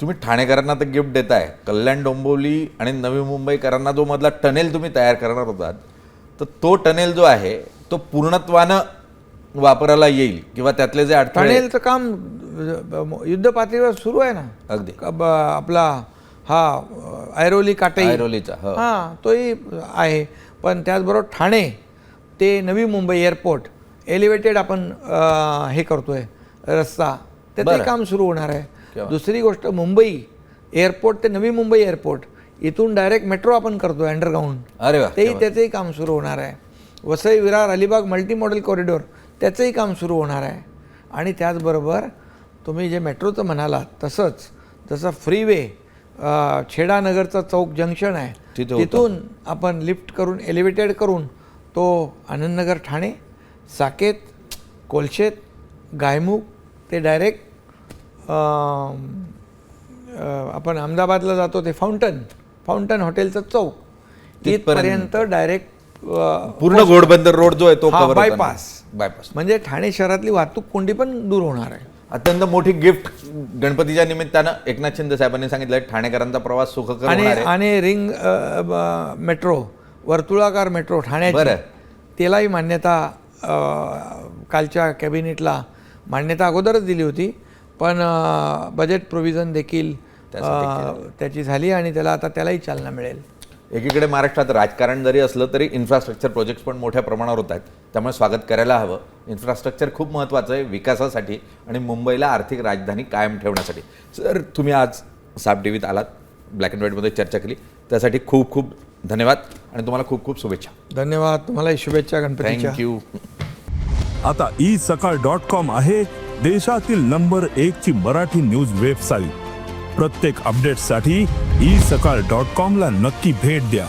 तुम्ही ठाणेकरांना तर गिफ्ट देताय, कल्याण डोंबिवली आणि नवी मुंबईकरांना जो मधला टनेल तुम्ही तयार करणार होतात, तर तो टनेल जो आहे तो पूर्णत्वानं वापरायला येईल किंवा त्यातले जे अडथळे टनेलचं काम युद्ध पातळीवर सुरू आहे ना. अगदी आपला हा ऐरोली काटई ऐरोलीचा हां तोही आहे. पण त्याचबरोबर ठाणे ते नवी मुंबई एअरपोर्ट एलिव्हेटेड आपण हे करतोय रस्ता, त्याचंही काम सुरू होणार आहे. दुसरी गोष्ट मुंबई एअरपोर्ट ते नवी मुंबई एअरपोर्ट इथून डायरेक्ट मेट्रो आपण करतोय अंडरग्राऊंड. अरे वा, त्याचंही काम सुरू होणार आहे. Vasai Virar Alibag multi model corridor त्याचंही काम सुरू होणार आहे. आणि त्याचबरोबर तुम्ही जे मेट्रोचं म्हणालात तसंच जसं फ्रीवे छेडानगरचं चौक जंक्शन आहे तिथून आपण लिफ्ट करून एलिव्हेटेड करून तो आनंदनगर ठाणे साकेत कोलशेत गायमुख ते डायरेक्ट आपण अहमदाबादला जातो ते फाउंटन हॉटेलचं चौक तिथपर्यंत डायरेक्ट पूर्ण घोडबंदर रोड जो आहे तो बायपास बायपास म्हणजे ठाणे शहरातली वाहतूक कोंडी पण दूर होणार आहे. अत्यंत मोठी गिफ्ट गणपतीच्या निमित्तानं एकनाथ शिंदे साहेबांनी सांगितलं ठाणेकरांचा प्रवास सुखकर होणार आहे. आणि रिंग मेट्रो वर्तुळाकार मेट्रो ठाण्याची त्यालाही मान्यता कालच्या कॅबिनेटला मान्यता अगोदरच दिली होती, पण बजेट प्रोव्हिजन देखील त्याची झाली आणि त्यालाही चालना मिळेल. एकीकडे महाराष्ट्रात राजकारण जरी असलं तरी इन्फ्रास्ट्रक्चर प्रोजेक्ट्स पण मोठ्या प्रमाणावर होत आहेत, त्यामुळे स्वागत करायला हवं. इन्फ्रास्ट्रक्चर खूप महत्त्वाचं आहे विकासासाठी आणि मुंबईला आर्थिक राजधानी कायम ठेवण्यासाठी. सर तुम्ही आज साब टीव्हीत आलात, ब्लॅक अँड व्हाईटमध्ये चर्चा केली, त्यासाठी खूप खूप धन्यवाद आणि तुम्हाला खूप खूप शुभेच्छा. धन्यवाद, तुम्हालाही शुभेच्छा गणपतीच्या. थँक्यू. आता isakal.com आहे देशातील नंबर 1 ची मराठी न्यूज वेबसाईट. प्रत्येक अपडेटसाठी isakal.com ला नक्की भेट द्या.